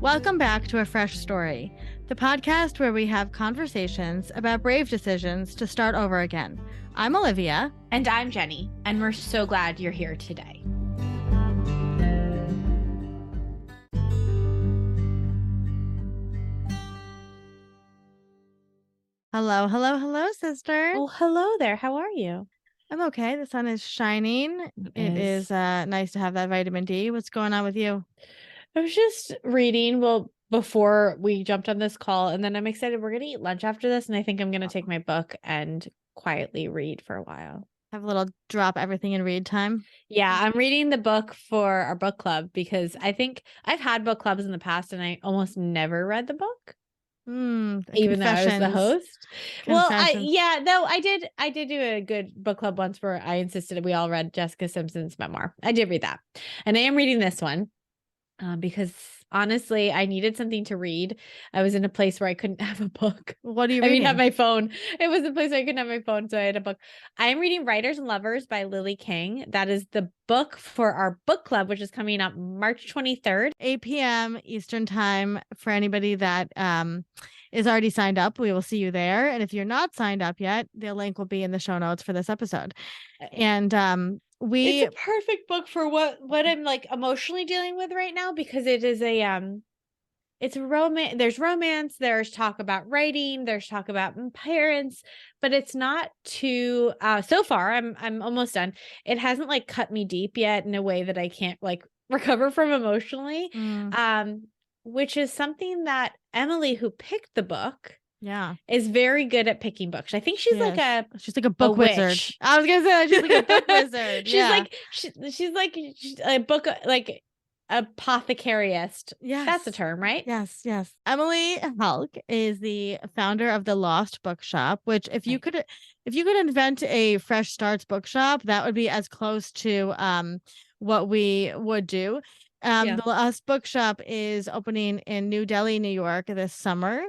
Welcome back to A Fresh Story, the podcast where we have conversations about brave decisions to start over again. I'm Olivia. And I'm Jenny, and we're so glad you're here today. Hello, sister. Oh, hello there. How are you? I'm okay. The sun is shining. It is nice to have that vitamin D. What's going on with you? I was just reading, before we jumped on this call, and then I'm excited. We're going to eat lunch after this, and I think I'm going to take my book and quietly read for a while. Have a little drop everything and read time? Yeah, I'm reading the book for our book club because I think I've had book clubs in the past, and I almost never read the book. Even though I was the host. Well, I did do a good book club once where I insisted we all read Jessica Simpson's memoir. I did read that. And I am reading this one because honestly, I needed something to read. I was in a place where I couldn't have a book. What are you reading? Have my phone. It was a place where I couldn't have my phone, so I had a book. I am reading Writers and Lovers by Lily King. That is the book for our book club, which is coming up March 23rd. 8 p.m. Eastern time for anybody that is already signed up. We will see you there. And if you're not signed up yet, the link will be in the show notes for this episode. And it's a perfect book for what I'm like emotionally dealing with right now, because it is it's a romance. There's romance, there's talk about writing, there's talk about parents, but it's not too so far. I'm almost done. It hasn't like cut me deep yet in a way that I can't like recover from emotionally. Which is something that Emily, who picked the book, is very good at picking books. I think she's like a book wizard. I was gonna say she's like a book wizard. She's like a book like apothecariist. Yes, that's the term, right? Yes. Emily Helck is the founder of the Lost Bookshop, which if you could invent a fresh starts bookshop, that would be as close to what we would do. The Lost Bookshop is opening in New Delhi, New York this summer,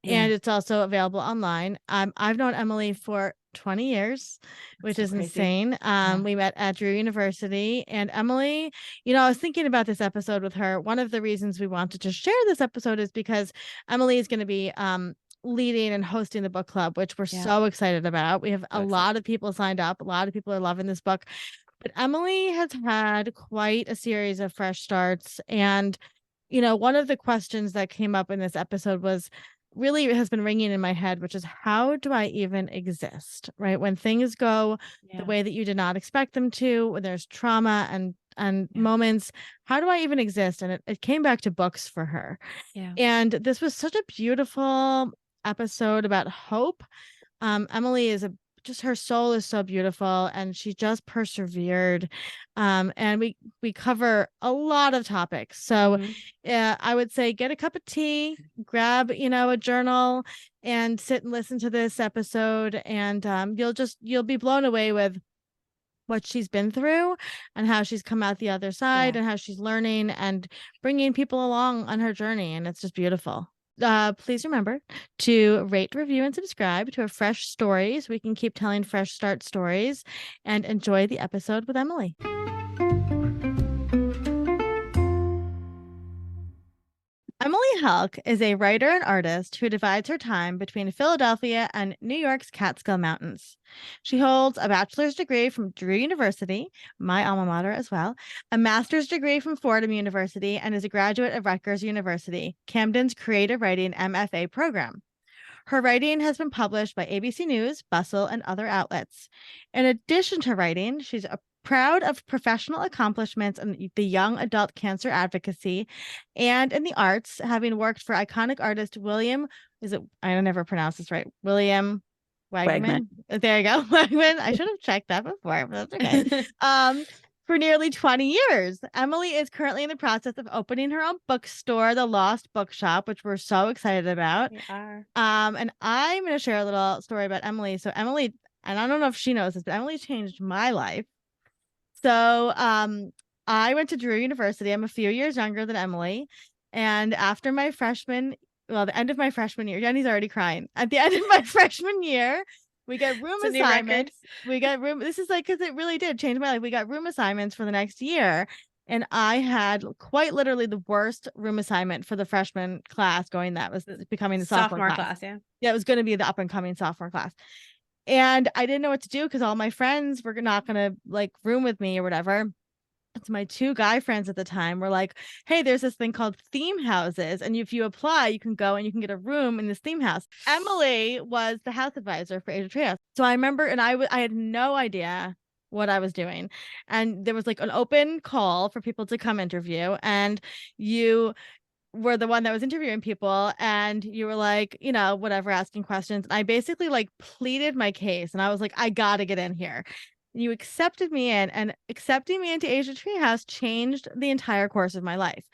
and it's also available online. I've known Emily for 20 years, which is insane. We met at Drew University, and Emily, I was thinking about this episode with her. One of the reasons we wanted to share this episode is because Emily is going to be leading and hosting the book club, which we're so excited about. We have a lot of people signed up. A lot of people are loving this book. But Emily has had quite a series of fresh starts. And, one of the questions that came up in this episode was really has been ringing in my head, which is how do I even exist, right? When things go the way that you did not expect them to, when there's trauma and moments, how do I even exist? And it came back to books for her. And this was such a beautiful episode about hope. Emily is just her soul is so beautiful, and she just persevered. And we cover a lot of topics. So I would say get a cup of tea, grab, a journal, and sit and listen to this episode. And you'll be blown away with what she's been through and how she's come out the other side and how she's learning and bringing people along on her journey. And it's just beautiful. Please remember to rate, review, and subscribe to A Fresh Story so we can keep telling fresh start stories, and enjoy the episode with Emily. Emily Helck is a writer and artist who divides her time between Philadelphia and New York's Catskill Mountains. She holds a bachelor's degree from Drew University, my alma mater as well, a master's degree from Fordham University, and is a graduate of Rutgers University, Camden's creative writing MFA program. Her writing has been published by ABC News, Bustle, and other outlets. In addition to writing, she's proud of professional accomplishments in the young adult cancer advocacy and in the arts, having worked for iconic artist William Wagman. There you go. Wagman. I should have checked that before, but that's okay. For nearly 20 years. Emily is currently in the process of opening her own bookstore, the Lost Bookshop, which we're so excited about. We are. And I'm going to share a little story about Emily. So Emily, and I don't know if she knows this, but Emily changed my life. So I went to Drew University. I'm a few years younger than Emily. And after the end of my freshman year, Jenny's already crying. At the end of my freshman year, we got room assignments. This is like, because it really did change my life. We got room assignments for the next year. And I had quite literally the worst room assignment for the freshman class going, that was becoming the sophomore class. Yeah. Yeah, it was going to be the up and coming sophomore class. And I didn't know what to do because all my friends were not going to like room with me or whatever. It's my two guy friends at the time were like, hey, there's this thing called theme houses. And if you apply, you can go and you can get a room in this theme house. Emily was the house advisor for Asia Trios. So I remember, and I had no idea what I was doing. And there was like an open call for people to come interview. And you were the one that was interviewing people, and you were like, you know, whatever, asking questions. And I basically like pleaded my case, and I was like, I gotta get in here. You accepted me in, and accepting me into Asia Treehouse changed the entire course of my life.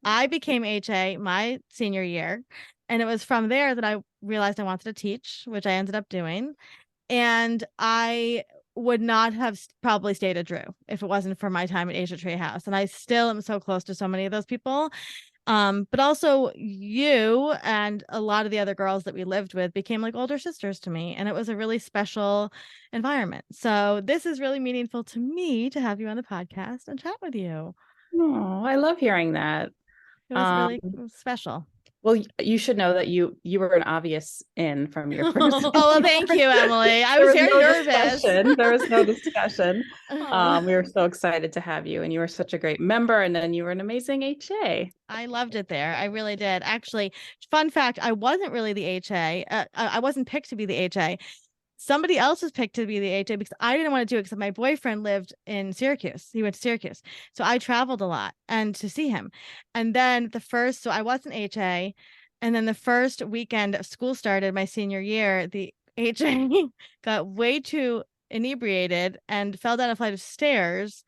I became HA my senior year, and it was from there that I realized I wanted to teach, which I ended up doing. And I would not have probably stayed at Drew if it wasn't for my time at Asia Treehouse. And I still am so close to so many of those people. But also you and a lot of the other girls that we lived with became like older sisters to me, and it was a really special environment. So this is really meaningful to me to have you on the podcast and chat with you. Oh, I love hearing that. It was really special. Well, you should know that you were an obvious in from your first. Oh, well, thank you, Emily. I was very nervous. There was no discussion. We were so excited to have you, and you were such a great member, and then you were an amazing HA. I loved it there. I really did. Actually, fun fact, I wasn't really the HA. I wasn't picked to be the HA. Somebody else was picked to be the HA because I didn't want to do it because my boyfriend lived in Syracuse. He went to Syracuse. So I traveled a lot and to see him. And then so I wasn't HA. And then the first weekend of school started my senior year, the HA got way too inebriated and fell down a flight of stairs.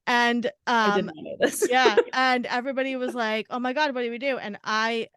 And I did not know this. yeah, and everybody was like, oh my God, what do we do? And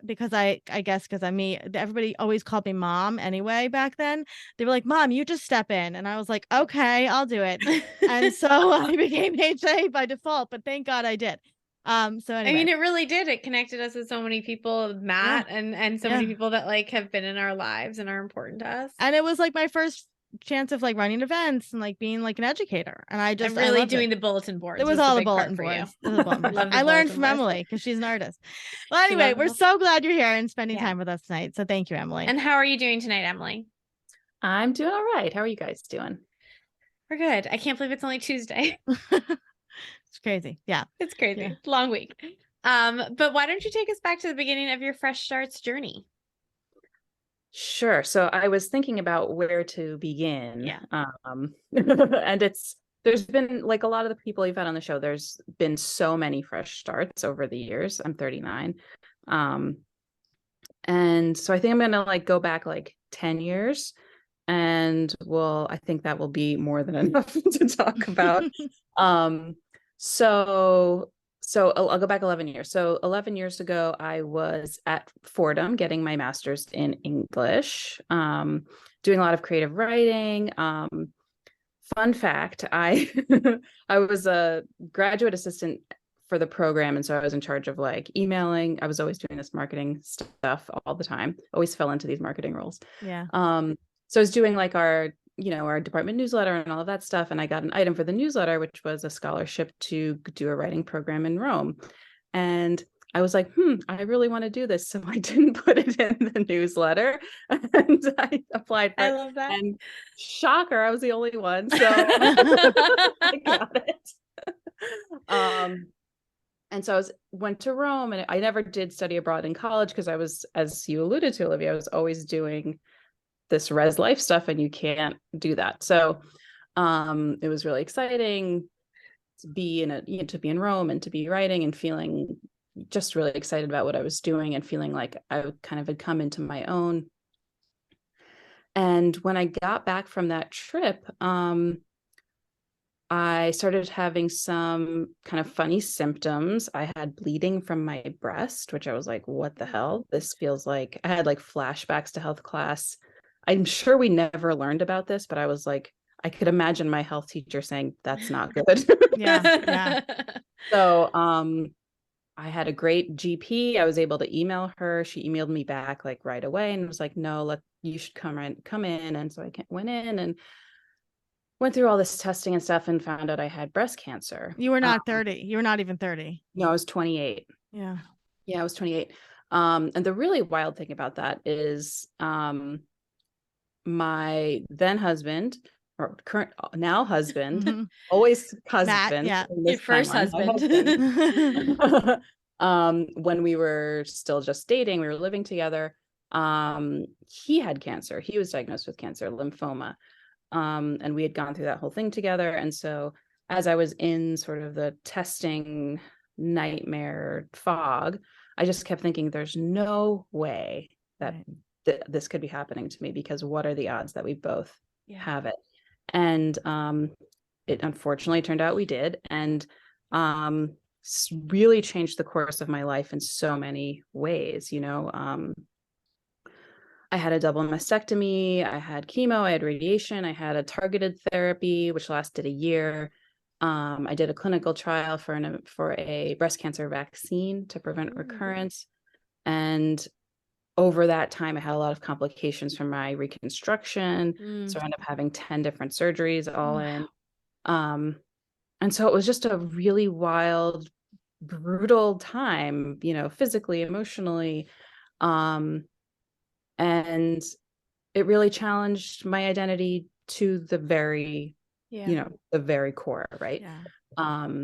because I guess because I'm me, everybody always called me mom anyway back then. They were like, Mom, you just step in. And I was like, okay, I'll do it. And so I became HA by default, but thank God I did. So anyway. I mean, it really did. It connected us with so many people, Matt, and so many people that like have been in our lives and are important to us. And it was like my first chance of like running events and like being like an educator, and I really doing the bulletin boards. It was all the bulletin boards. I learned from Emily because she's an artist. Well, anyway, we're so glad you're here and spending time with us tonight. So thank you, Emily. And how are you doing tonight, Emily? I'm doing all right. How are you guys doing? We're good. I can't believe it's only Tuesday. It's crazy. Yeah, it's crazy. Yeah. Long week. But why don't you take us back to the beginning of your Fresh Starts journey? Sure. So I was thinking about where to begin. Yeah. And there's been like a lot of the people you've had on the show, there's been so many fresh starts over the years. I'm 39. And so I think I'm going to like go back like 10 years, and I think that will be more than enough to talk about. So I'll go back 11 years. So 11 years ago, I was at Fordham getting my master's in English, doing a lot of creative writing. Fun fact, I was a graduate assistant for the program. And so I was in charge of like emailing. I was always doing this marketing stuff all the time. Always fell into these marketing roles. Yeah. So I was doing like our department newsletter and all of that stuff. And I got an item for the newsletter, which was a scholarship to do a writing program in Rome. And I was like, I really want to do this. So I didn't put it in the newsletter, and I applied for it. I love that. And shocker, I was the only one. So I got it. And so I went to Rome, and I never did study abroad in college because I was, as you alluded to, Olivia, I was always doing this res life stuff, and you can't do that. So it was really exciting to be in Rome and to be writing and feeling just really excited about what I was doing and feeling like I kind of had come into my own. And when I got back from that trip, I started having some kind of funny symptoms. I had bleeding from my breast, which I was like, what the hell? This feels like, I had like flashbacks to health class. I'm sure we never learned about this, but I was like, I could imagine my health teacher saying, that's not good. Yeah. So I had a great GP. I was able to email her. She emailed me back like right away and was like, no, you should come in. And so I went in, and went through all this testing and stuff and found out I had breast cancer. You were not 30. You were not even 30. No, I was 28. Yeah. Yeah, I was 28. And the really wild thing about that is my then husband, or current now husband, Mhm. always Matt, husband, yeah. in this Your first timeline, my husband. husband. When we were still just dating, we were living together. He had cancer. He was diagnosed with cancer, lymphoma. And we had gone through that whole thing together. And so as I was in sort of the testing nightmare fog, I just kept thinking, there's no way that this could be happening to me, because what are the odds that we both have it? And it unfortunately turned out we did. And really changed the course of my life in so many ways. I had a double mastectomy, I had chemo, I had radiation, I had a targeted therapy, which lasted a year. I did a clinical trial for a breast cancer vaccine to prevent recurrence. And over that time, I had a lot of complications from my reconstruction. So I ended up having 10 different surgeries all in. And so it was just a really wild, brutal time, physically, emotionally. And it really challenged my identity to the very, the very core, right? Yeah.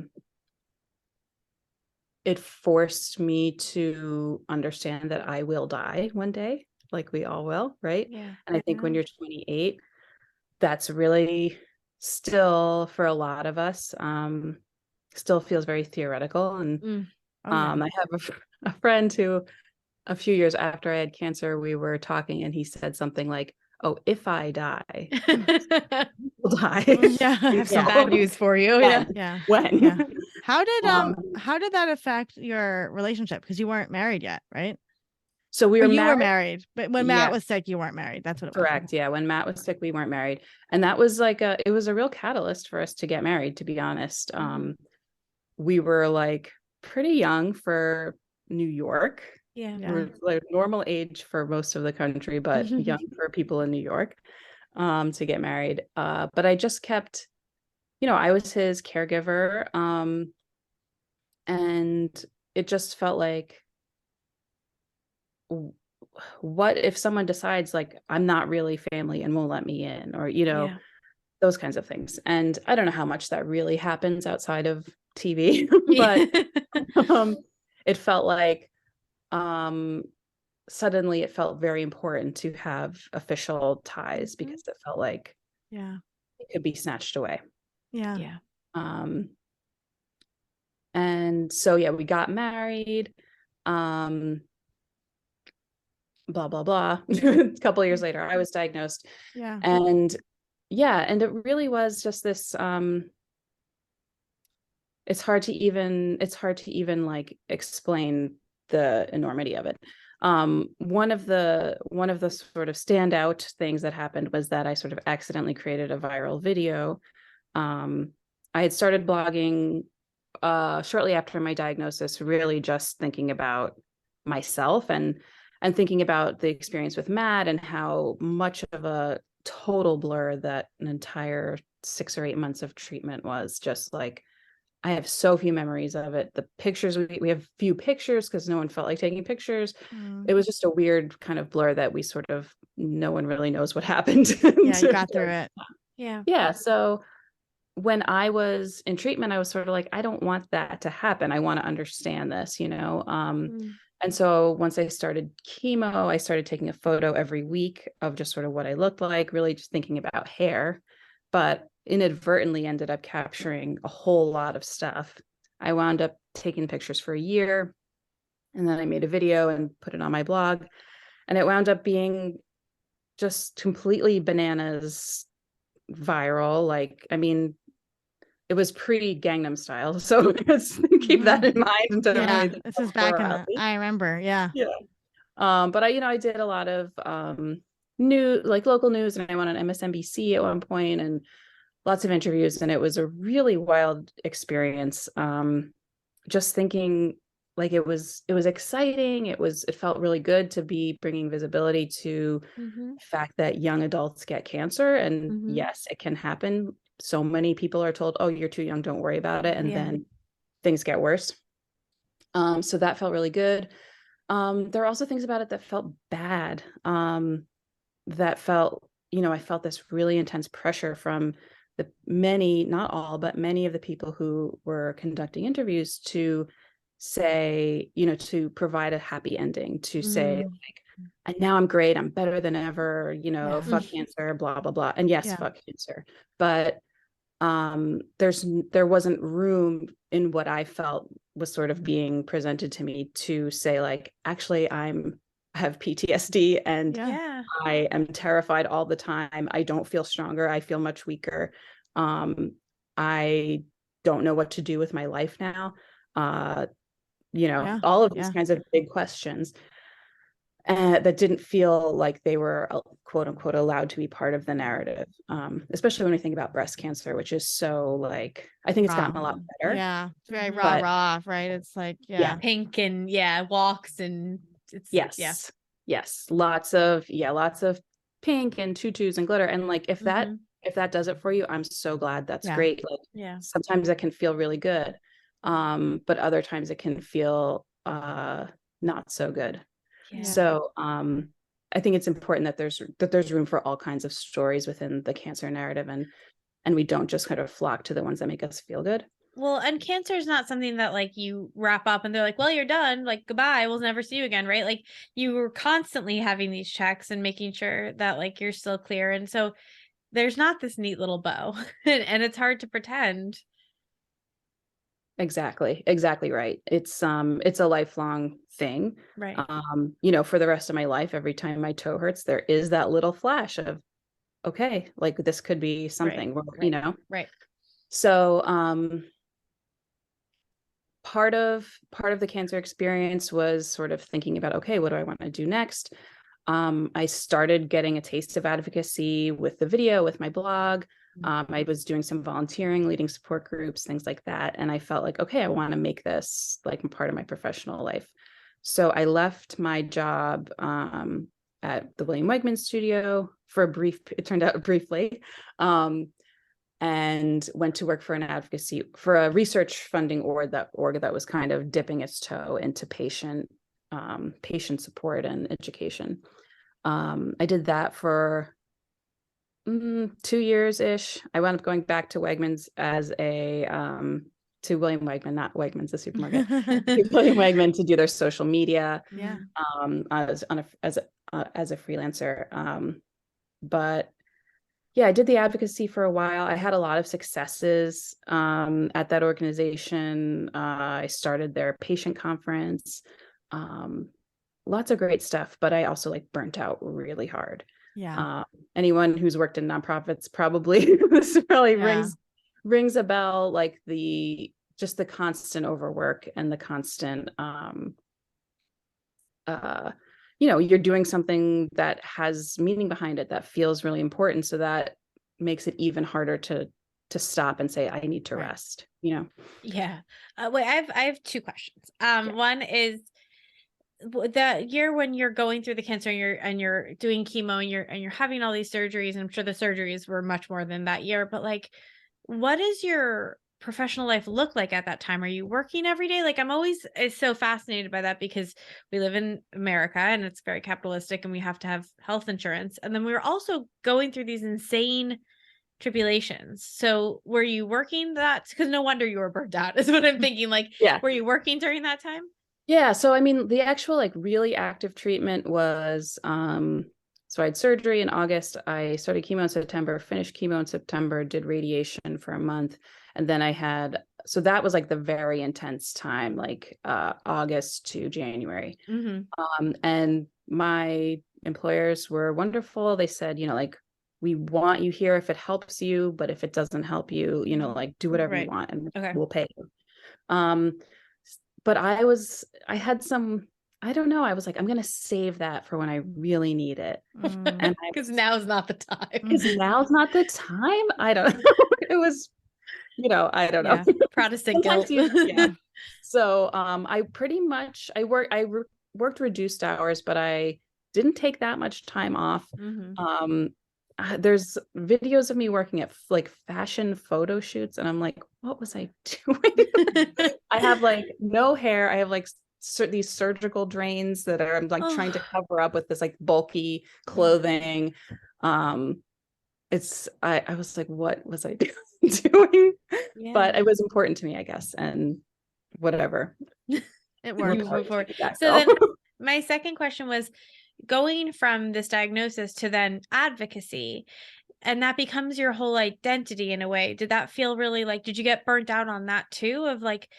It forced me to understand that I will die one day, like we all will, right? Yeah. And I think when you're 28, that's really still, for a lot of us, still feels very theoretical. And I have a friend who, a few years after I had cancer, we were talking and he said something like, "Oh, if I die, will die." Yeah. I have some bad news for you. Yeah. Yeah. When? Yeah. How did that affect your relationship? Because you weren't married yet, right? So we Or were you were married. married, but when Matt was sick, you weren't married. That's what it was. Correct. Yeah. When Matt was sick, we weren't married. And that was it was a real catalyst for us to get married, to be honest. We were like pretty young for New York. Yeah. We're like normal age for most of the country, but young for people in New York, to get married. But I just kept, I was his caregiver. And it just felt like, what if someone decides like I'm not really family and won't let me in, or those kinds of things. And I don't know how much that really happens outside of TV, but it felt like suddenly it felt very important to have official ties, because it felt like it could be snatched away. Yeah. And so we got married. Blah blah blah. A couple of years later, I was diagnosed. And it really was just this. It's hard to even like explain the enormity of it. One of the sort of standout things that happened was that I sort of accidentally created a viral video. I had started blogging shortly after my diagnosis, really just thinking about myself and thinking about the experience with Matt, and how much of a total blur that an entire 6 or 8 months of treatment was. Just like, I have so few memories of it. The pictures, we have few pictures because no one felt like taking pictures. It was just a weird kind of blur that we sort of, no one really knows what happened. Yeah, you got through it. Yeah. So when I was in treatment, I was sort of like, I don't want that to happen. I want to understand this, And so once I started chemo, I started taking a photo every week of just sort of what I looked like, really just thinking about hair, but inadvertently ended up capturing a whole lot of stuff. I wound up taking pictures for a year, and then I made a video and put it on my blog, and it wound up being just completely bananas viral. Like, I mean, it was pre Gangnam Style, so keep that in mind. This is back in the, I remember. Yeah. But I did a lot of local news, and I went on MSNBC at one point, and lots of interviews, and it was a really wild experience. Just thinking, like it was exciting. It felt really good to be bringing visibility to Mhm. the fact that young adults get cancer. And Mhm. yes, it can happen. So many people are told, oh, you're too young, don't worry about it. And Yeah. then things get worse. So that felt really good. There are also things about it that felt bad. That felt, I felt this really intense pressure from the many, not all, but many of the people who were conducting interviews to say, to provide a happy ending, to say, Mm. like, and now I'm great, I'm better than ever, Yeah. fuck cancer, blah, blah, blah. And yes, Yeah. fuck cancer. But there wasn't room in what I felt was sort of being presented to me to say, like, actually I have PTSD and Yeah. Yeah. I am terrified all the time. I don't feel stronger. I feel much weaker. I don't know what to do with my life now. Yeah. All of these Yeah. kinds of big questions that didn't feel like they were quote unquote allowed to be part of the narrative. Especially when we think about breast cancer, which is so, like, I think it's gotten a lot better, Yeah. It's very Mhm. but raw, right? It's like, yeah. Pink and walks and it's Yes. Yes. Lots of pink and tutus and glitter. And like, if that does it for you, I'm so glad. That's Yeah. great. Like, Yeah. sometimes it can feel really good. But other times it can feel not so good. Yeah. So I think it's important that there's room for all kinds of stories within the cancer narrative, and we don't just kind of flock to the ones that make us feel good. Well, and cancer is not something that like you wrap up and they're like, well, you're done. Like, goodbye. We'll never see you again. Right. Like you were constantly having these checks and making sure that like you're still clear. And so there's not this neat little bow and it's hard to pretend. Exactly right. It's a lifelong thing. Right. For the rest of my life, every time my toe hurts, there is that little flash of, okay, like this could be something, Right. So part of the cancer experience was sort of thinking about, okay, what do I want to do next? I started getting a taste of advocacy with the video, with my blog. I was doing some volunteering, leading support groups, things like that. And I felt like, okay, I want to make this like part of my professional life. So I left my job at the William Wegman studio it turned out briefly, and went to work for a research funding org that was kind of dipping its toe into patient support and education. I did that for 2 years ish. I wound up going back to Wegmans to William Wegman, not Wegmans, the supermarket, to William Wegman to do their social media. Yeah. As a freelancer. But yeah, I did the advocacy for a while. I had a lot of successes at that organization. I started their patient conference. Lots of great stuff, but I also like burnt out really hard. Yeah. Anyone who's worked in nonprofits probably this probably rings a bell, like the constant overwork and the constant you're doing something that has meaning behind it, that feels really important, so that makes it even harder to stop and say, I need to rest. Yeah. Wait, I have 2 questions. One is the year when you're going through the cancer and you're doing chemo and you're having all these surgeries, and I'm sure the surgeries were much more than that year, but like, what is your professional life look like at that time? Are you working every day? Like, I'm always so fascinated by that because we live in America and it's very capitalistic and we have to have health insurance. And then we were also going through these insane tribulations. So were you working that? Because no wonder you were burnt out is what I'm thinking. Like, were you working during that time? Yeah. So, I mean, the actual like really active treatment was, so I had surgery in August. I started chemo in September, finished chemo in September, did radiation for a month. And then so that was like the very intense time, like August to January. And my employers were wonderful. They said, like, we want you here if it helps you, but if it doesn't help you, like, do whatever you want and we'll pay you. But I had some, I don't know, I was like, I'm going to save that for when I really need it. And because now's not the time. Because now's not the time. I don't know. It was, I don't know. Protestant guilt. So I pretty much worked reduced hours, but I didn't take that much time off. There's videos of me working at like fashion photo shoots, and I'm like, what was I doing? I have like no hair. I have like these surgical drains that I'm like trying to cover up with this like bulky clothing. I was like, what was I doing? Yeah. But it was important to me, I guess, and whatever. It worked. Move forward. That So girl. then my second question was going from this diagnosis to then advocacy, and that becomes your whole identity in a way. Did that feel really like, did you get burnt out on that too? Of like,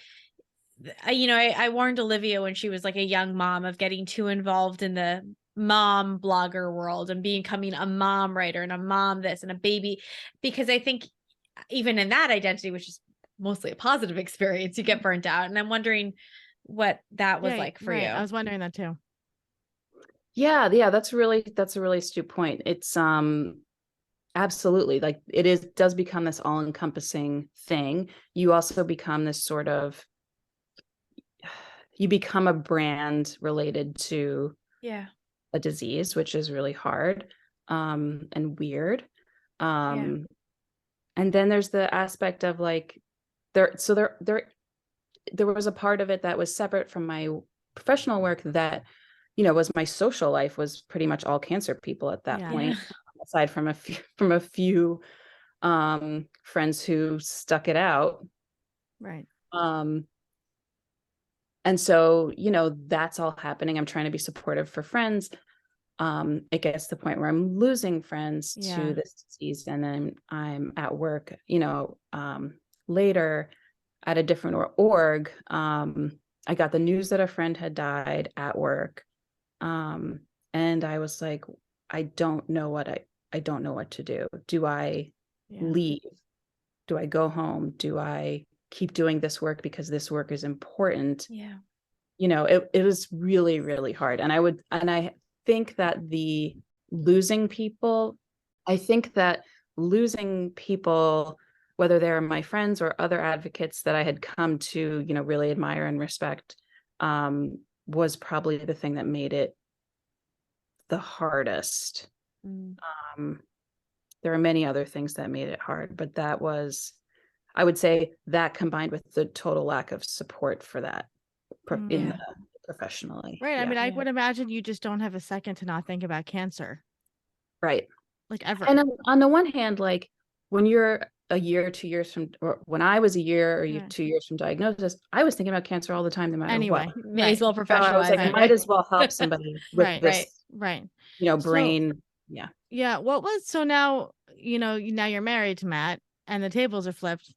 I warned Olivia when she was like a young mom of getting too involved in the mom blogger world and becoming a mom writer and a mom this and a baby, because I think even in that identity, which is mostly a positive experience, you get burnt out. And I'm wondering what that was like for you. I was wondering that too. Yeah, that's a really astute point. It's absolutely, like does become this all-encompassing thing. You also become this sort of, you become a brand related to a disease, which is really hard and weird. And then there's the aspect of like there was a part of it that was separate from my professional work that, was my social life was pretty much all cancer people at that point, aside from a few friends who stuck it out. Right. And so, that's all happening. I'm trying to be supportive for friends. It gets to the point where I'm losing friends to this disease. And then I'm at work, later at a different org. I got the news that a friend had died at work. And I was like, I don't know what to do. Do I leave? Do I go home? Do I keep doing this work because this work is important? It was really, really hard. And I think that losing people, whether they're my friends or other advocates that I had come to, really admire and respect, was probably the thing that made it the hardest. There are many other things that made it hard, but that was, I would say, that combined with the total lack of support for that professionally. Right. I mean, I would imagine you just don't have a second to not think about cancer. Right. Like ever. And on the one hand, like when you're a year, 2 years from, or when I was a year or 2 years from diagnosis, I was thinking about cancer all the time, no matter what. May as well professionalize. I was like, I might as well help somebody with this, brain. Yeah. What was, so now, now you're married to Matt and the tables are flipped.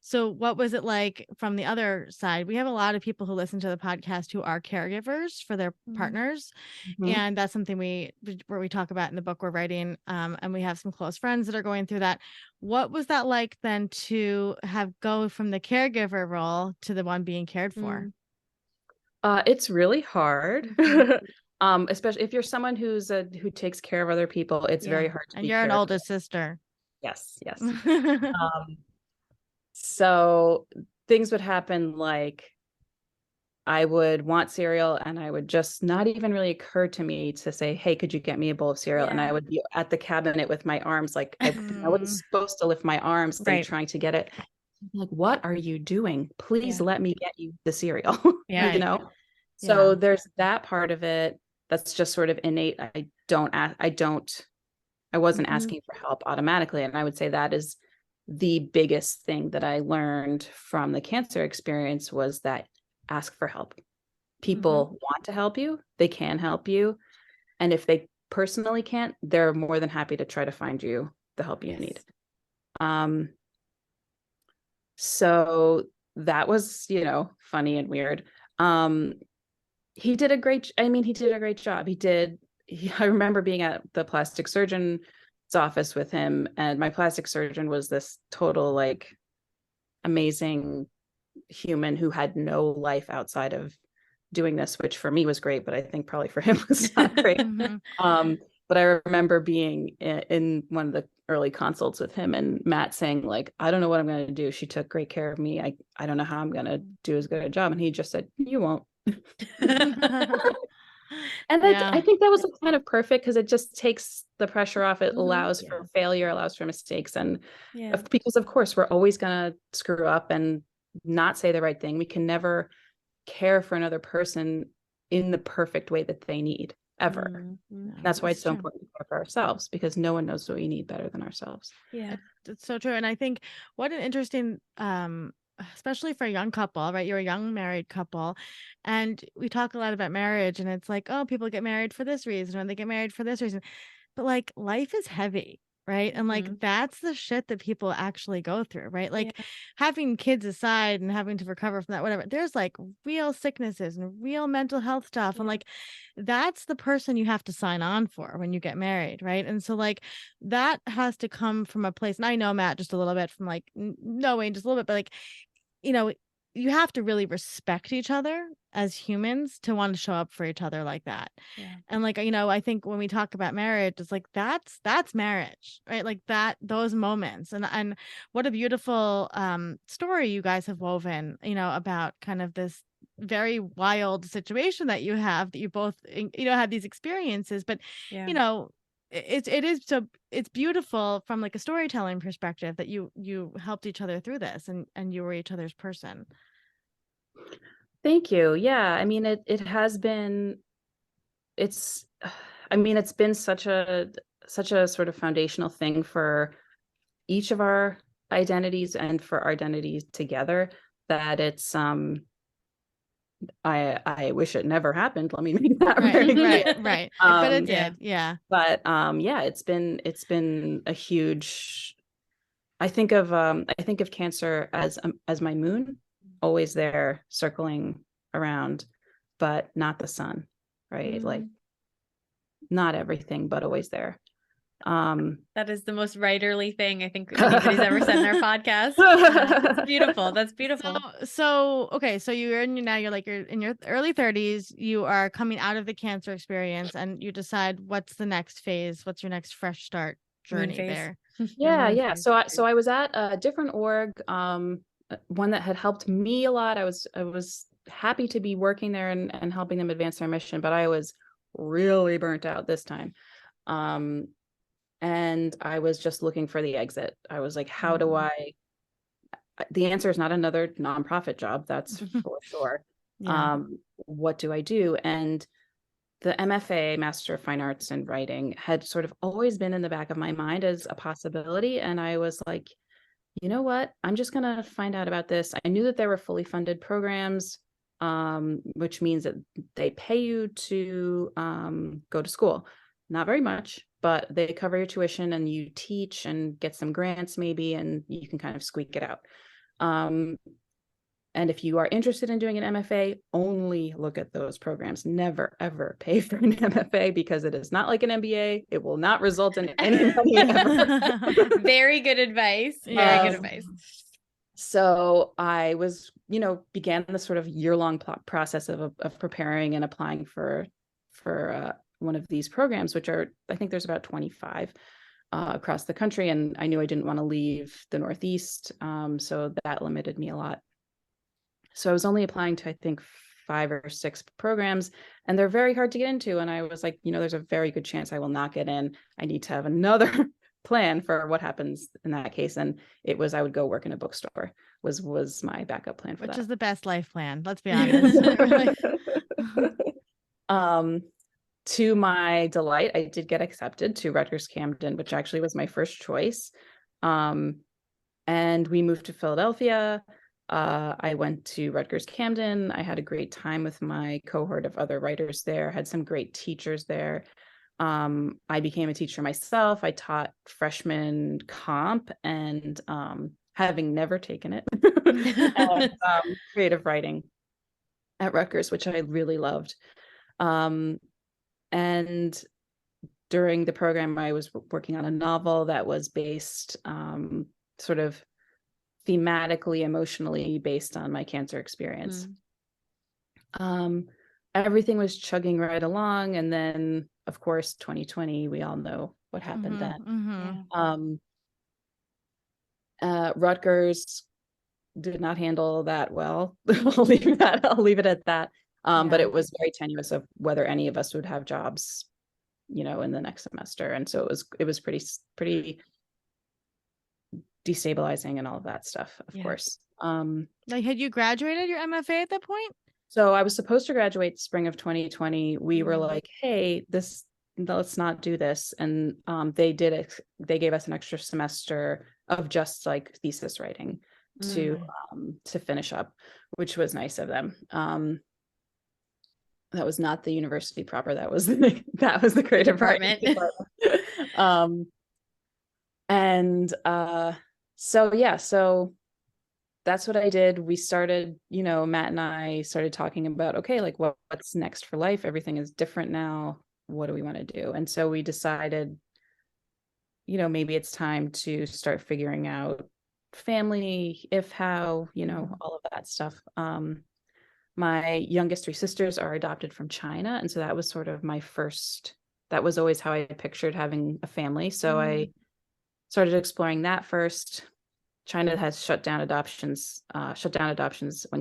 So what was it like from the other side? We have a lot of people who listen to the podcast who are caregivers for their partners. And that's something we talk about in the book we're writing. And we have some close friends that are going through that. What was that like then to go from the caregiver role to the one being cared for? It's really hard. Especially if you're someone who takes care of other people, it's very hard to and you're an oldest sister. Yes. So things would happen like I would want cereal and I would just not even really occur to me to say, hey, could you get me a bowl of cereal? And I would be at the cabinet with my arms, like I wasn't supposed to lift my arms and trying to get it. Like, what are you doing? Please let me get you the cereal. So there's that part of it that's just sort of innate. I wasn't asking for help automatically. And I would say that is the biggest thing that I learned from the cancer experience, was that ask for help. People want to help you. They can help you. And if they personally can't, they're more than happy to try to find you the help you need. So that was, funny and weird. He did a great job. I remember being at the plastic surgeon's office with him, and my plastic surgeon was this total, like, amazing human who had no life outside of doing this, which for me was great, but I think probably for him was not great. But I remember being in one of the early consults with him and Matt saying like, I don't know what I'm going to do. She took great care of me. I don't know how I'm going to do as good a job. And he just said, you won't. And I think that was kind of perfect because it just takes the pressure off. It allows for failure, allows for mistakes. And because of course we're always going to screw up and not say the right thing. We can never care for another person in the perfect way that they need ever. That's why it's so important to care for ourselves, because no one knows what we need better than ourselves. Yeah, it's so true. And I think what an interesting especially for a young couple, right? You're a young married couple, and we talk a lot about marriage, and it's like, oh, people get married for this reason, or they get married for this reason. But like life is heavy, right? And like that's the shit that people actually go through, right? Like having kids aside and having to recover from that, whatever, there's like real sicknesses and real mental health stuff. And like that's the person you have to sign on for when you get married, right? And so like that has to come from a place. And I know Matt just a little bit from like knowing just a little bit, but like, you know, you have to really respect each other as humans to want to show up for each other like that. And like, you know, I think when we talk about marriage, it's like that's marriage, right? Like that, those moments. And what a beautiful story you guys have woven, you know, about kind of this very wild situation that you have, that you both, you know, have these experiences. But you know, it is so, it's beautiful from like a storytelling perspective that you helped each other through this, and you were each other's person. Thank you. Yeah, I mean it has been, it's been such a sort of foundational thing for each of our identities and for our identities together, that it's I wish it never happened. Let me make that very clear. Right. But it did. Yeah. But yeah, it's been a huge, I think of cancer as my moon, always there circling around, but not the sun, right? Like not everything, but always there. That is the most writerly thing I think anybody's ever said in our podcast. It's beautiful. That's beautiful. So okay, so you're in your early 30s, you are coming out of the cancer experience, and you decide what's the next phase, what's your next fresh start journey there. Yeah. So I was at a different org, one that had helped me a lot. I was happy to be working there and helping them advance their mission, but I was really burnt out this time. And I was just looking for the exit. I was like, how do the answer is not another nonprofit job, that's for sure. What do I do? And the MFA, Master of Fine Arts in Writing, had sort of always been in the back of my mind as a possibility. And I was like, you know what? I'm just going to find out about this. I knew that there were fully funded programs, which means that they pay you to go to school. Not very much, but they cover your tuition and you teach and get some grants maybe, and you can kind of squeak it out. And if you are interested in doing an MFA, only look at those programs. Never, ever pay for an MFA, because it is not like an MBA. It will not result in any money ever. Very good advice. Very good advice. So I was, began the sort of year-long process of preparing and applying for one of these programs, which are, I think there's about 25 across the country. And I knew I didn't want to leave the Northeast. So that limited me a lot. So I was only applying to, I think, 5 or 6 programs, and they're very hard to get into. And I was like, there's a very good chance I will not get in. I need to have another plan for what happens in that case. And it was, I would go work in a bookstore was my backup plan for that. Which is the best life plan. Let's be honest. To my delight, I did get accepted to Rutgers Camden, which actually was my first choice. And we moved to Philadelphia. I went to Rutgers Camden. I had a great time with my cohort of other writers there, had some great teachers there. I became a teacher myself. I taught freshman comp and having never taken it, and, creative writing at Rutgers, which I really loved. And during the program, I was working on a novel that was based sort of thematically, emotionally based on my cancer experience. Everything was chugging right along. And then of course, 2020, we all know what happened then. Rutgers did not handle that well. I'll leave it at that. But it was very tenuous of whether any of us would have jobs, in the next semester. And so it was pretty destabilizing and all of that stuff, of course. Like, had you graduated your MFA at that point? So I was supposed to graduate spring of 2020. We were like, hey, let's not do this. And they gave us an extra semester of just like thesis writing to finish up, which was nice of them. That was not the university proper. That was the creative department. So that's what I did. We started, Matt and I started talking about, okay, like what's next for life? Everything is different now. What do we want to do? And so we decided, maybe it's time to start figuring out family, if how, all of that stuff. My youngest 3 sisters are adopted from China. And so that was sort of that was always how I pictured having a family. So I started exploring that first. China has shut down adoptions when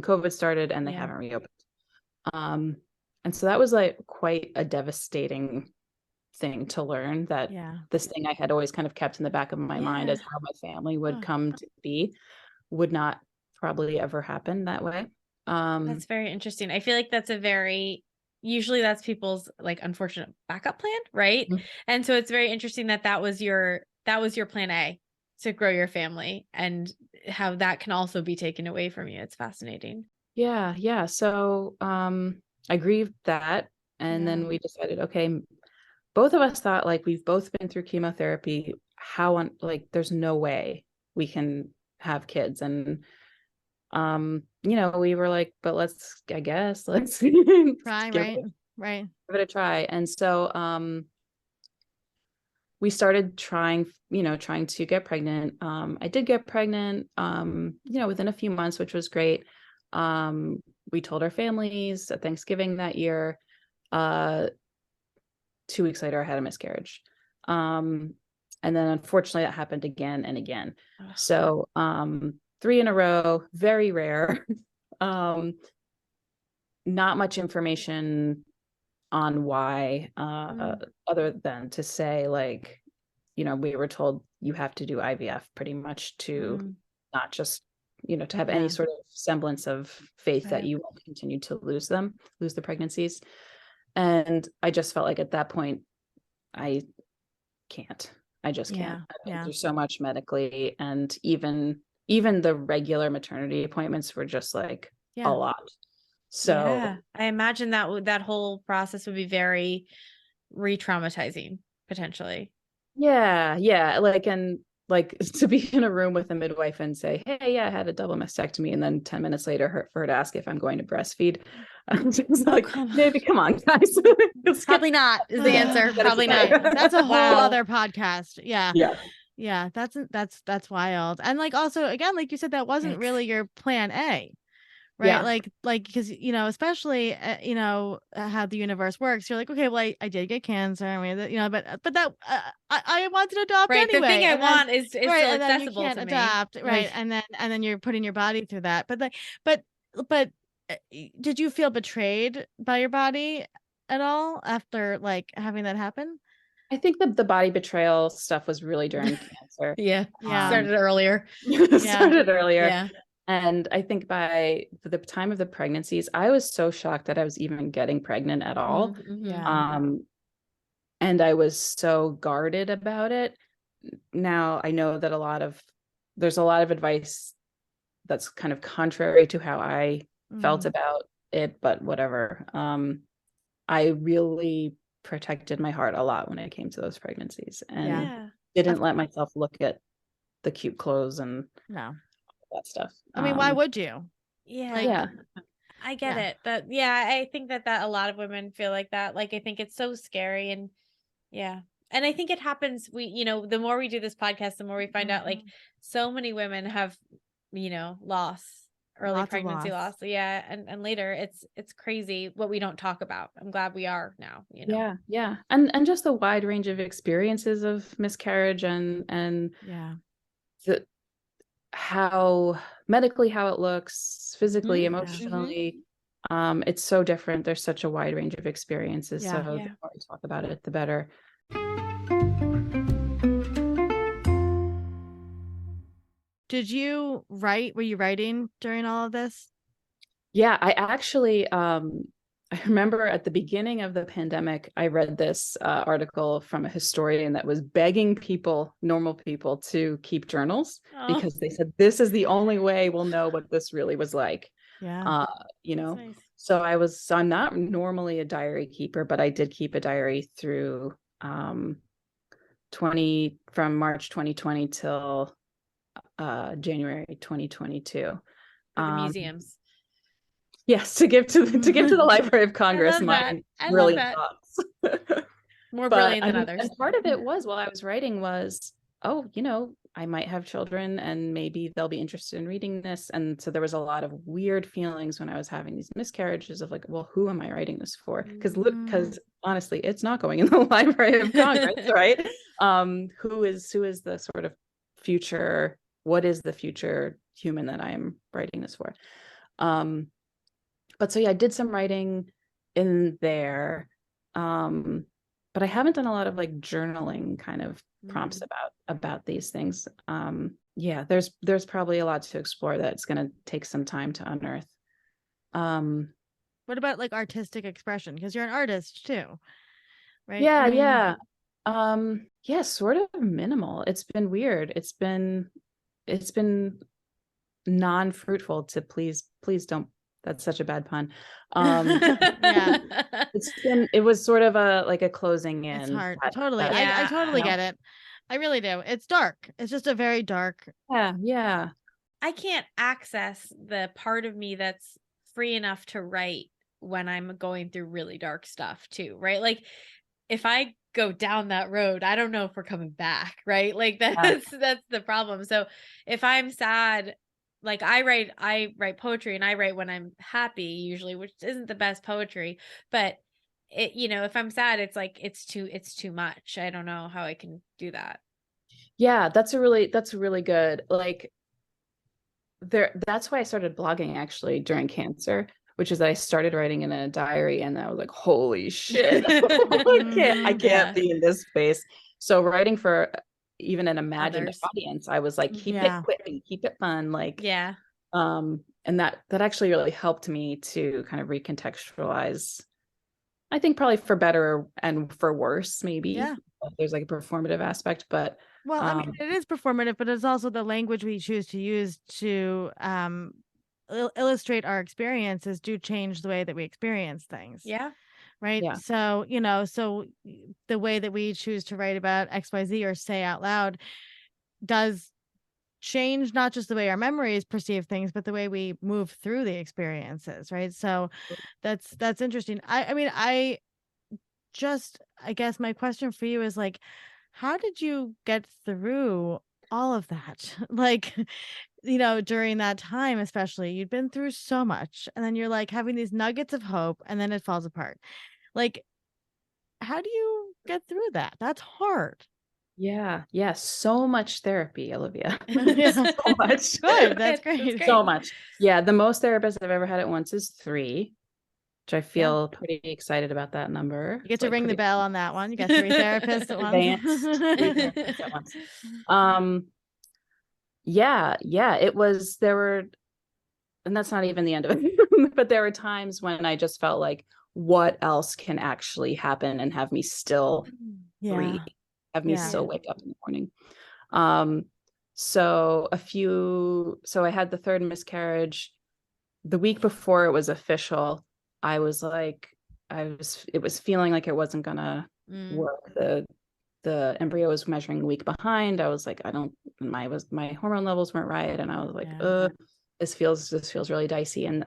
COVID started, and they haven't reopened. And so that was like quite a devastating thing to learn, that this thing I had always kind of kept in the back of my mind as how my family would come to be would not probably ever happen that way. That's very interesting. I feel like usually that's people's like unfortunate backup plan, right? And so it's very interesting that was your plan A, to grow your family, and how that can also be taken away from you. It's fascinating. Yeah. So I grieved that. And then we decided, okay, both of us thought, like, we've both been through chemotherapy. There's no way we can have kids. And we were like, but let's try, right. Give it a try. And so we started trying to get pregnant. I did get pregnant, within a few months, which was great. We told our families at Thanksgiving that year. 2 weeks later, I had a miscarriage. And then unfortunately that happened again and again. So 3 in a row, very rare. Not much information on why, other than to say, like, we were told you have to do IVF pretty much to not just, to have any sort of semblance of faith that you won't continue to lose the pregnancies. And I just felt like at that point, I just can't. I've been through so much medically, and even the regular maternity appointments were just like a lot. So I imagine that whole process would be very re-traumatizing potentially. Yeah. Like to be in a room with a midwife and say, hey, I had a double mastectomy, and then 10 minutes later for her to ask if I'm going to breastfeed. I'm just like, maybe come on, guys. Probably not is the answer. Probably not. That's a whole other podcast. Yeah. That's wild. And like, also, again, like you said, that wasn't really your plan A. Right. Like, because, especially, how the universe works. You're like, okay, well, I did get cancer. I mean, but that I wanted to adopt anyway. The thing I want is still accessible to me. Adopt. Right. And then you're putting your body through that. But did you feel betrayed by your body at all after like having that happen? I think the body betrayal stuff was really during cancer. Started earlier. Yeah. And I think by the time of the pregnancies, I was so shocked that I was even getting pregnant at all. And I was so guarded about it. Now I know that there's a lot of advice that's kind of contrary to how I felt about it, but whatever. I really protected my heart a lot when it came to those pregnancies, and didn't let myself look at the cute clothes and that stuff. I mean, why would you? I get it. But I think that a lot of women feel like that. Like, I think it's so scary. And and I think it happens. The more we do this podcast, the more we find out, like, so many women have, lost early Lots of pregnancy loss. loss. Yeah. And later it's crazy what we don't talk about. I'm glad we are now, you know. Yeah, yeah. And just the wide range of experiences of miscarriage and Yeah. the how medically how it looks, physically, Mhm. emotionally. It's so different. There's such a wide range of experiences. Yeah. So Yeah. the more we talk about it, the better. Did you write? Were you writing during all of this? Yeah, I actually I remember at the beginning of the pandemic, I read this article from a historian that was begging people, normal people, to keep journals Oh, because they said this is the only way we'll know what this really was like. Yeah. Uh, you that's know, nice. so I'm not normally a diary keeper, but I did keep a diary through 20 from March 2020 till January 2022. For the Um, museums. Yes, to give to to give to the Library of I Congress love that. my I love brilliant that. thoughts. More But brilliant I than mean, others. and part of it was while I was writing was, oh, I might have children and maybe they'll be interested in reading this. And so there was a lot of weird feelings when I was having these miscarriages of like, well, who am I writing this for? Because Mm. honestly, it's not going in the Library of Congress, right? Who is the sort of future, what is the future human that I'm writing this for? But so yeah, I did some writing in there. But I haven't done a lot of like journaling kind of prompts about these things. Yeah, there's probably a lot to explore that it's gonna take some time to unearth. Um, What about like artistic expression? Because you're an artist too, right? yeah, I mean, yeah. Yeah, sort of minimal. It's been weird. It's been non-fruitful to please don't, that's such a bad pun. yeah, It was sort of a closing it's in hard. that, Totally. that I Yeah. totally get it. I really do. It's dark. It's just a very dark. yeah I can't access the part of me that's free enough to write when I'm going through really dark stuff too, right? Like if I go down that road, I don't know if we're coming back, right? Like yeah that's the problem. So if I'm sad, like I write poetry and I write when I'm happy usually, which isn't the best poetry, but it, if I'm sad, it's like it's too much. I don't know how I can do that. yeah. That's a really good, like, that's why I started blogging actually during cancer, which is that I started writing in a diary and I was like, holy shit, I can't Yeah. be in this space. So writing for even an imagined Others. audience, I was like, keep Yeah. it quick, keep it fun, like, Yeah. and that actually really helped me to kind of recontextualize, I think probably for better and for worse, maybe. Yeah. There's like a performative aspect, but Well, I mean, it is performative, but it's also the language we choose to use to illustrate our experiences do change the way that we experience things. Yeah. Right. yeah, So, the way that we choose to write about XYZ or say out loud does change not just the way our memories perceive things, but the way we move through the experiences. Right. So that's interesting. I mean, I guess my question for you is like, how did you get through all of that? Like, during that time, especially, you'd been through so much, and then you're like having these nuggets of hope, and then it falls apart. Like, how do you get through that? That's hard. yeah, so much therapy, Olivia. Yeah. So much. Good. That's That's great. So much. Yeah, the most therapists I've ever had at once is 3, which I Yeah. feel pretty excited about that number. You get It's to like ring the pretty bell on that one. You got 3 therapists at once. advanced. 3 therapists at once. Yeah, it was, there were, and that's not even the end of it, but there were times when I just felt like, what else can actually happen and have me still breathe, Yeah. have me Yeah. still wake up in the morning. So I had the 3rd miscarriage. The week before it was official, I was like, it was feeling like it wasn't gonna work. The embryo was measuring a week behind. I was like, my hormone levels weren't right. And I was like, Yeah. this feels really dicey. And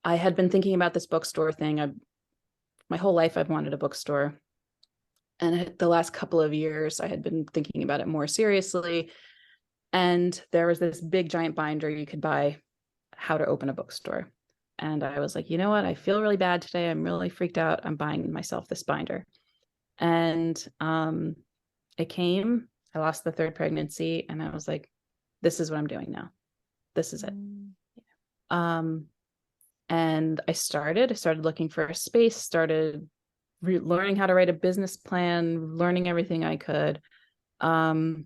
I had been thinking about this bookstore thing. My whole life I've wanted a bookstore. And the last couple of years I had been thinking about it more seriously. And there was this big giant binder you could buy, How to Open a Bookstore. And I was like, you know what? I feel really bad today. I'm really freaked out. I'm buying myself this binder. And it came. I lost the third pregnancy, and I was like, this is what I'm doing now. This is it. And I started looking for a space, started learning how to write a business plan, learning everything I could. And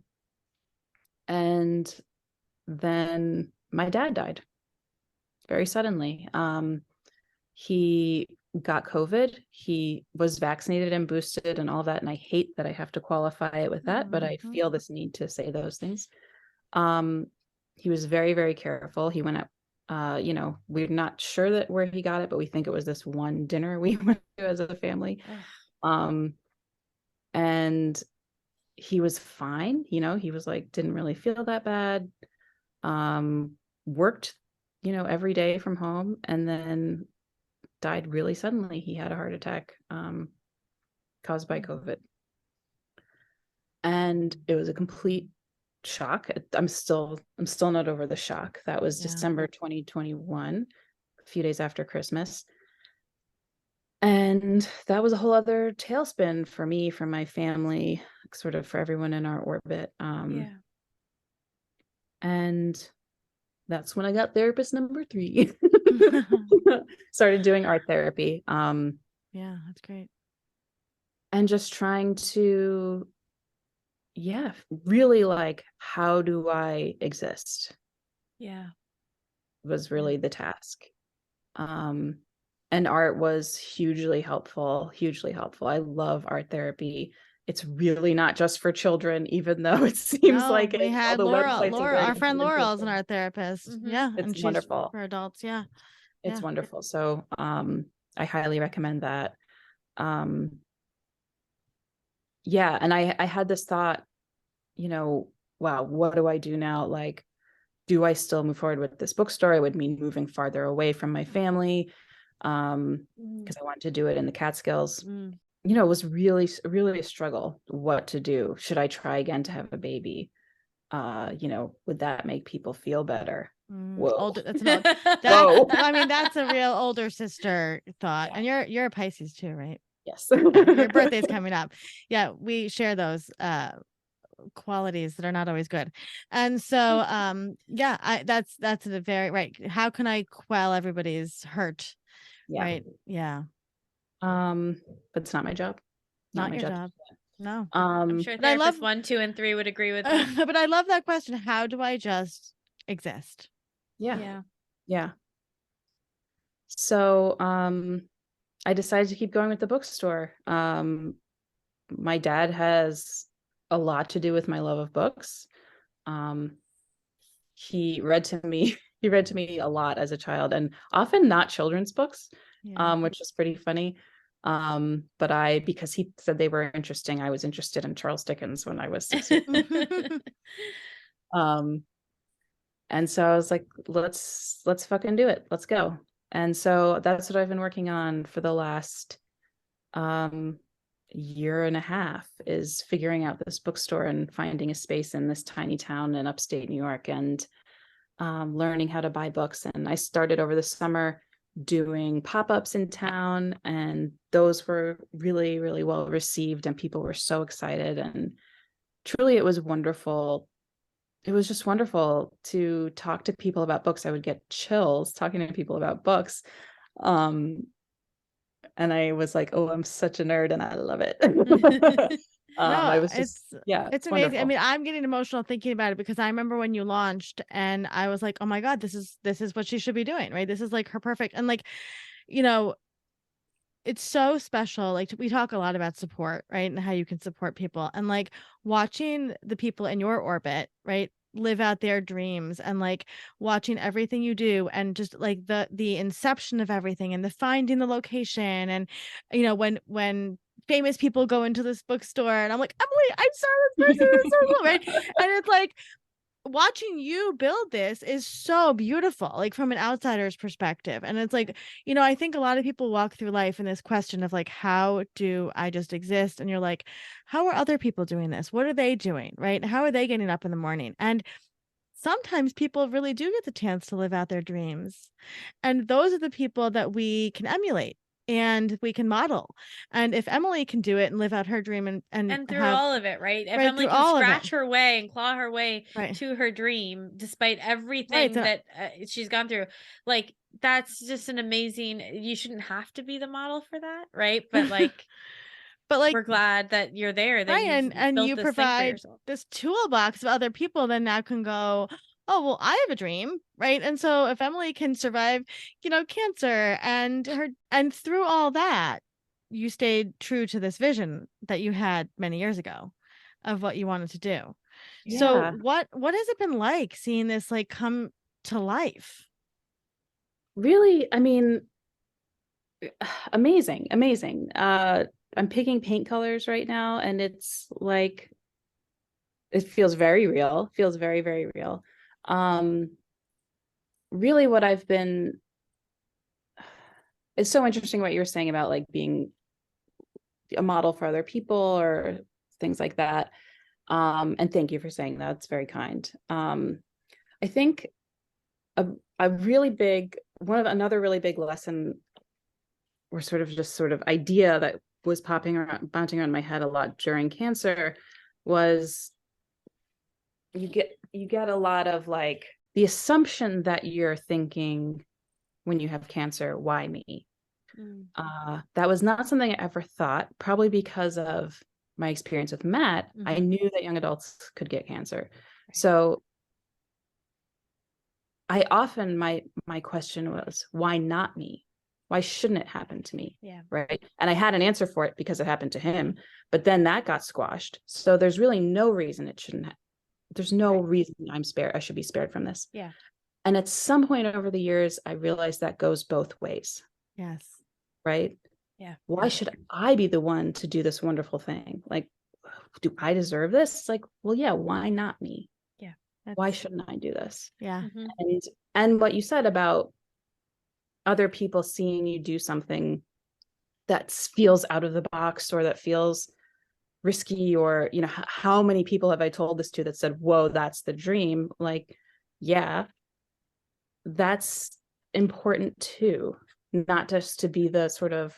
then my dad died very suddenly. He got COVID. He was vaccinated and boosted and all that. And I hate that I have to qualify it with that, but I feel this need to say those things. He was very, very careful. He went out, we're not sure that where he got it, but we think it was this one dinner we went to as a family. And he was fine. He was like, didn't really feel that bad. Worked, every day from home, and then died really suddenly. He had a heart attack, caused by COVID. And it was a complete shock. I'm still not over the shock. That was December 2021, a few days after Christmas. And that was a whole other tailspin for me, for my family, sort of for everyone in our orbit. And that's when I got therapist number 3. Started doing art therapy. Yeah, that's great. And just trying to, really like, how do I exist? Yeah. Was really the task. And art was hugely helpful. I love art therapy. It's really not just for children, even though it seems like we had Laura, our friend Laurel is an art therapist. Yeah, it's and wonderful she's for adults. Yeah, it's wonderful. So I highly recommend that. And I had this thought, wow, what do I do now? Like, do I still move forward with this bookstore? It would mean moving farther away from my family, because I wanted to do it in the Catskills. It was really, really a struggle what to do. Should I try again to have a baby? Would that make people feel better? Whoa. That's I mean, that's a real older sister thought. And you're a Pisces too, right? Yes. Your birthday's coming up. Yeah, we share those qualities that are not always good. And so that's the very right. How can I quell everybody's hurt? Right. Yeah. But it's not my job. Not your job. No. I'm sure therapists 1, 2, and 3 would agree with that. But I love that question. How do I just exist? Yeah. So I decided to keep going with the bookstore. My dad has a lot to do with my love of books. He read to me a lot as a child, and often not children's books, which is pretty funny. But because he said they were interesting, I was interested in Charles Dickens when I was 6 years old. And so I was like, let's fucking do it. Let's go. And so that's what I've been working on for the last year and a half, is figuring out this bookstore and finding a space in this tiny town in upstate New York, and learning how to buy books. And I started over the summer doing pop-ups in town, and those were really, really well received, and people were so excited. And truly, it was wonderful. It was just wonderful to talk to people about books. I would get chills talking to people about books. And I was like, oh, I'm such a nerd and I love it. It's amazing. wonderful. I mean, I'm getting emotional thinking about it, because I remember when you launched and I was like, oh my God, this is what she should be doing, right? This is like her perfect. And like, it's so special. Like, we talk a lot about support, right? And how you can support people, and like watching the people in your orbit, right, live out their dreams, and like watching everything you do, and just like the inception of everything, and the finding the location, and when famous people go into this bookstore and I'm like, Emily, I saw this person, it's so cool, right? And it's like, watching you build this is so beautiful, like from an outsider's perspective. And it's like, I think a lot of people walk through life in this question of like, how do I just exist? And you're like, how are other people doing this? What are they doing? Right? How are they getting up in the morning? And sometimes people really do get the chance to live out their dreams. And those are the people that we can emulate and we can model. And if Emily can do it and live out her dream And through have all of it, right? If right Emily through can all of scratch it. her way and claw her way Right. to her dream, despite Right. everything that she's gone through, like, that's just an amazing, you shouldn't have to be the model for that, right? But like, But like, we're glad that you're there, that right, you've and built you this thing for provide yourself. this toolbox of other people that now can go, oh well, I have a dream, right? And so if Emily can survive, cancer and through all that, you stayed true to this vision that you had many years ago of what you wanted to do. So Yeah, what has it been like seeing this like come to life? really. I mean, amazing, amazing. I'm picking paint colors right now, and it's like it feels very real, feels very, very real. Um, really what I've been it's so interesting what you were saying about like being a model for other people or things like that. And thank you for saying that. It's very kind. I think a really big another really big lesson or sort of idea that was bouncing around my head a lot during cancer was you get a lot of like the assumption that you're thinking when you have cancer, why me? That was not something I ever thought, probably because of my experience with Matt. I knew that young adults could get cancer. So I often, my question was, why not me? Why shouldn't it happen to me? Yeah. Right. And I had an answer for it because it happened to him, but then that got squashed. So there's really no reason it shouldn't there's no reason I should be spared from this. Yeah. And at some point over the years, I realized that goes both ways. Yes. Right. Yeah. Why should I be the one to do this wonderful thing? Like, do I deserve this? It's like, well, yeah, why not me? Yeah. Why shouldn't I do this? Yeah. And what you said about other people seeing you do something that feels out of the box or that feels risky, or how many people have I told this to that said, whoa, that's the dream? Like, yeah, that's important too, not just to be the sort of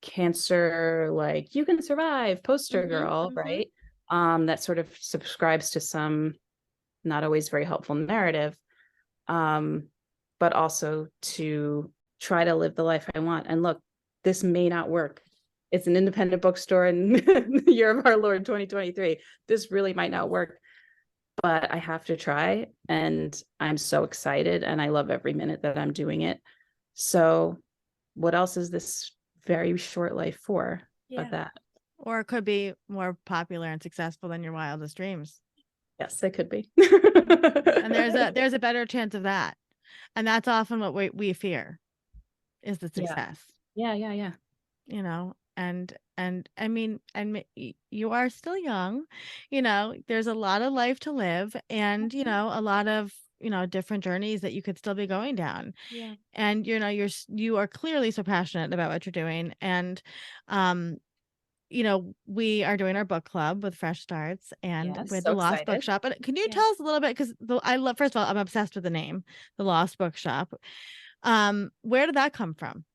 cancer, like you can survive poster girl, right? That sort of subscribes to some not always very helpful narrative, but also to try to live the life I want. And look, this may not work. It's an independent bookstore in the year of our Lord 2023. This really might not work, but I have to try. And I'm so excited and I love every minute that I'm doing it. So what else is this very short life for but that? Or it could be more popular and successful than your wildest dreams. Yes, it could be. And there's a better chance of that. And that's often what we fear is the success. Yeah. And I mean, and you are still young, there's a lot of life to live and, a lot of, different journeys that you could still be going down. Yeah. And, you are clearly so passionate about what you're doing. And, we are doing our book club with Fresh Starts and with the Lost Bookshop. And can you tell us a little bit, because I love, first of all, I'm obsessed with the name, the Lost Bookshop. Where did that come from?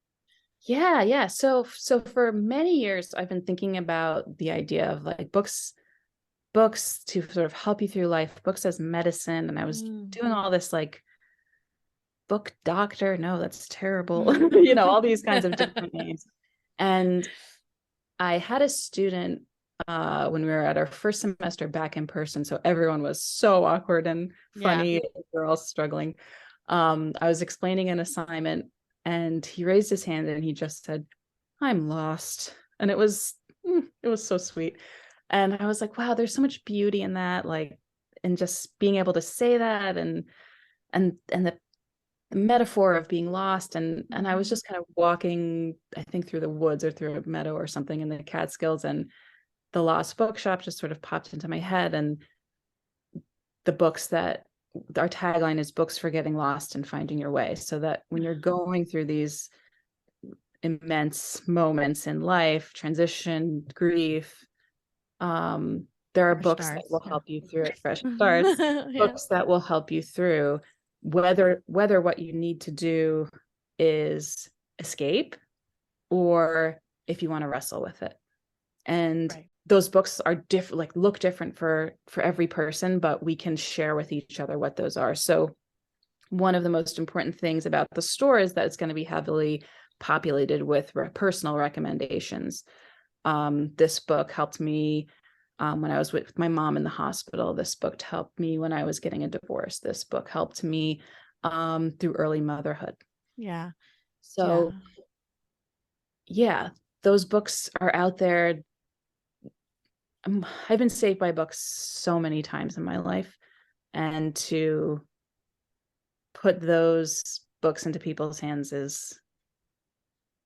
Yeah. So for many years, I've been thinking about the idea of like books to sort of help you through life, books as medicine. And I was doing all this like book doctor. No, that's terrible. All these kinds of different names. And I had a student when we were at our first semester back in person. So everyone was so awkward and funny. Yeah. We were all struggling. I was explaining an assignment and he raised his hand and he just said, I'm lost. And it was so sweet. And I was like, wow, there's so much beauty in that. Like, and just being able to say that and the metaphor of being lost. And I was just kind of walking, I think through the woods or through a meadow or something in the Catskills, and the Lost Bookshop just sort of popped into my head. And the books that our tagline is books for getting lost and finding your way. So that when you're going through these immense moments in life, transition, grief, There are Fresh books that starts, will yeah. help you through it. Fresh starts, Yeah. books that will help you through whether what you need to do is escape or if you want to wrestle with it. And Right. those books are different, like look different for every person, but we can share with each other what those are. So one of the most important things about the store is that it's going to be heavily populated with personal recommendations. This book helped me when I was with my mom in the hospital. This book helped me when I was getting a divorce. This book helped me through early motherhood. Yeah. So yeah, those books are out there. I've been saved by books so many times in my life, and to put those books into people's hands is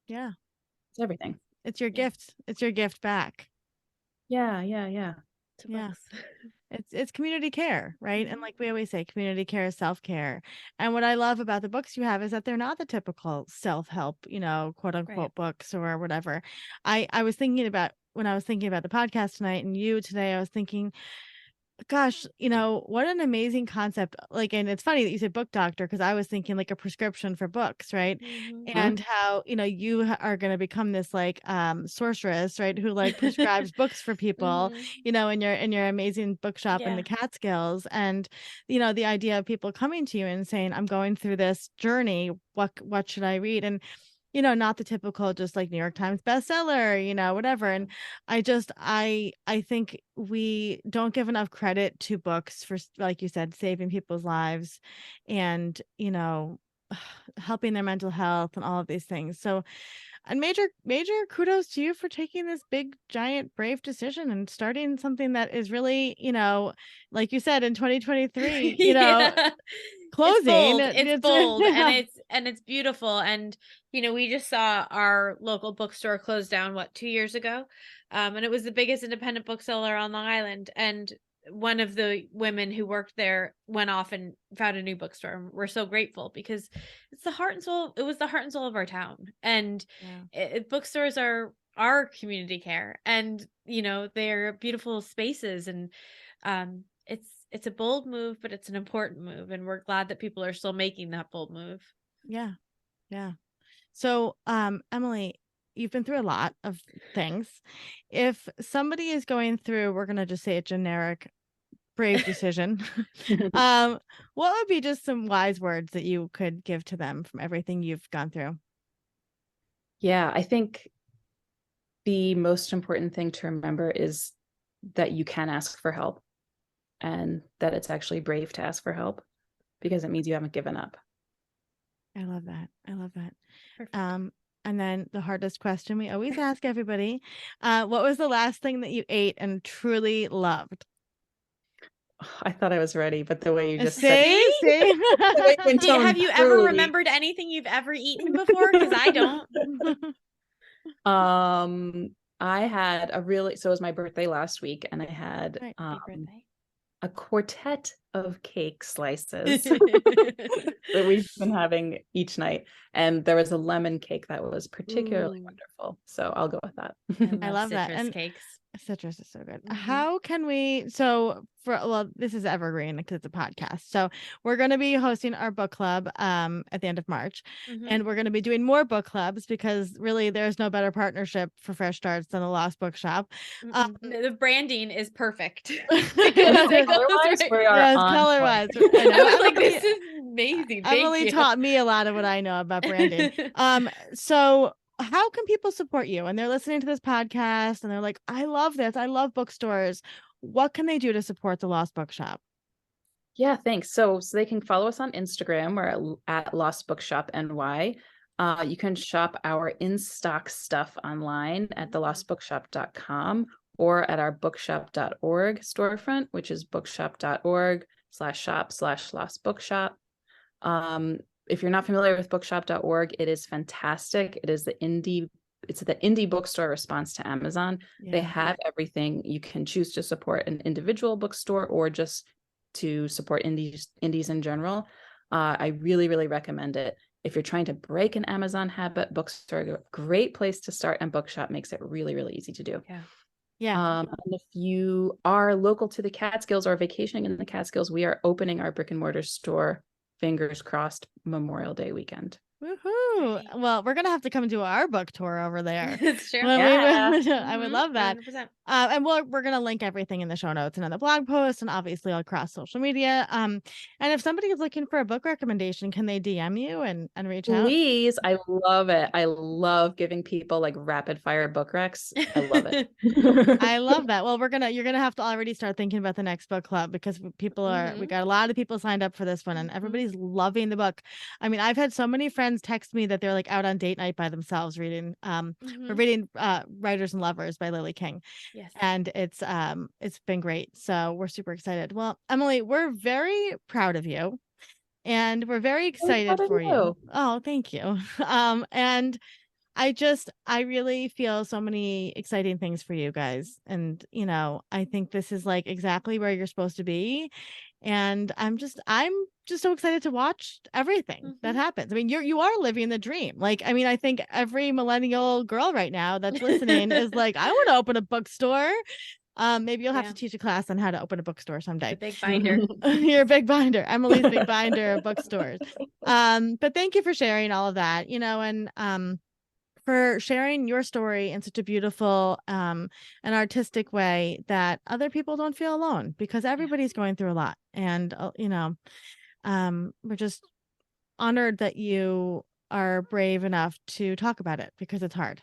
it's everything. It's your gift. It's your gift back. Yeah. To Yeah. books. It's community care, right? And Mhm. like we always say, community care is self-care. And what I love about the books you have is that they're not the typical self-help, quote unquote books or whatever. I was thinking about when I was thinking about the podcast tonight and you today, I was thinking, gosh, what an amazing concept. Like, and it's funny that you said book doctor, because I was thinking like a prescription for books, right? Mhm. And how, you are going to become this like sorceress, right? Who like prescribes books for people, Mhm. in your amazing bookshop in the Yeah. Catskills. And, the idea of people coming to you and saying, I'm going through this journey. What should I read? And not the typical just like New York Times bestseller, whatever. And I think we don't give enough credit to books for, like you said, saving people's lives and, helping their mental health and all of these things. So, and major kudos to you for taking this big, giant, brave decision and starting something that is really, like you said, in 2023, Yeah. closing. It's bold and it's beautiful. And we just saw our local bookstore close down 2 years ago. And it was the biggest independent bookseller on Long Island. And one of the women who worked there went off and found a new bookstore. And we're so grateful because it's the heart and soul. It was the heart and soul of our town. And bookstores are our community care, and they're beautiful spaces. And it's a bold move, but it's an important move, and we're glad that people are still making that bold move. Yeah. So, Emily, you've been through a lot of things. If somebody is going through, we're gonna just say a generic brave decision. What would be just some wise words that you could give to them from everything you've gone through? Yeah, I think the most important thing to remember is that you can ask for help, and that it's actually brave to ask for help because it means you haven't given up. I love that. Perfect. And then the hardest question we always ask everybody, what was the last thing that you ate and truly loved? I thought I was ready, but the way you just said See? the way you intoned Have you ever truly. remembered anything you've ever eaten before? Because I don't. I had so it was my birthday last week, and I had Right, happy birthday. a quartet of cake slices that we've been having each night. And there was a lemon cake that was particularly wonderful. So I'll go with that. I love that. Citrus And cakes. citrus is so good. Mhm. How can we, this is evergreen because it's a podcast. So we're going to be hosting our book club at the end of March. Mhm. And we're going to be doing more book clubs because really there's no better partnership for fresh starts than the Lost Bookshop. The branding is perfect. Color-wise, we are yes, on color-wise. point. I know. I was like, this is amazing. Thank Emily you. taught me a lot of what I know about branding. So how can people support you? And they're listening to this podcast and they're like, I love this. I love bookstores. What can they do to support the Lost Bookshop? Yeah, thanks. So they can follow us on Instagram. We're at Lost Bookshop NY. You can shop our in-stock stuff online at thelostbookshop.com or at our bookshop.org storefront, which is bookshop.org/shop/Lost Bookshop. If you're not familiar with bookshop.org, it is fantastic. It's the indie bookstore response to Amazon. They have everything. You can choose to support an individual bookstore or just to support indies in general. I really, really recommend it. If you're trying to break an Amazon habit, bookstore is a great place to start, and Bookshop makes it really, really easy to do. Yeah. And if you are local to the Catskills or vacationing in the Catskills, we are opening our brick and mortar store, fingers crossed, Memorial Day weekend. Woohoo! Right. Well, we're gonna have to come do our book tour over there. It's true. When Yeah. I would love that. 100%. And we're gonna link everything in the show notes and on the blog post, and obviously across social media. And if somebody is looking for a book recommendation, can they DM you and reach out? Please, I love it. I love giving people like rapid fire book recs. I love it. I love that. Well, you're gonna have to already start thinking about the next book club, because we got a lot of people signed up for this one, and everybody's loving the book. I mean, I've had so many friends text me that they're like out on date night by themselves reading we're reading Writers and Lovers by Lily King. Yes. And it's been great. So we're super excited. Well, Emily, we're very proud of you. And we're very excited for you. Oh, thank you. And I really feel so many exciting things for you guys. And, I think this is like exactly where you're supposed to be. And I'm just so excited to watch everything that happens. I mean, you are living the dream. Like, I mean, I think every millennial girl right now that's listening is like, I want to open a bookstore. Maybe you'll have to teach a class on how to open a bookstore someday. The big binder. You're a big binder. Emily's big binder of bookstores. But thank you for sharing all of that, and for sharing your story in such a beautiful and artistic way that other people don't feel alone, because everybody's going through a lot. And we're just honored that you are brave enough to talk about it, because it's hard.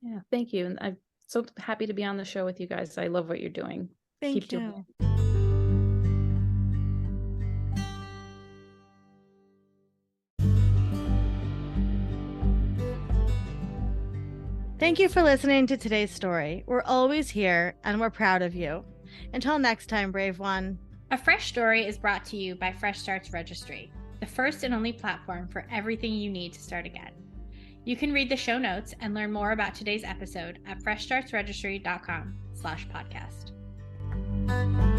Yeah, thank you. And I'm so happy to be on the show with you guys. I love what you're doing. Keep doing you. it. Thank you for listening to today's story. We're always here, and we're proud of you. Until next time, brave one. A Fresh Story is brought to you by Fresh Starts Registry, the first and only platform for everything you need to start again. You can read the show notes and learn more about today's episode at freshstartsregistry.com/podcast.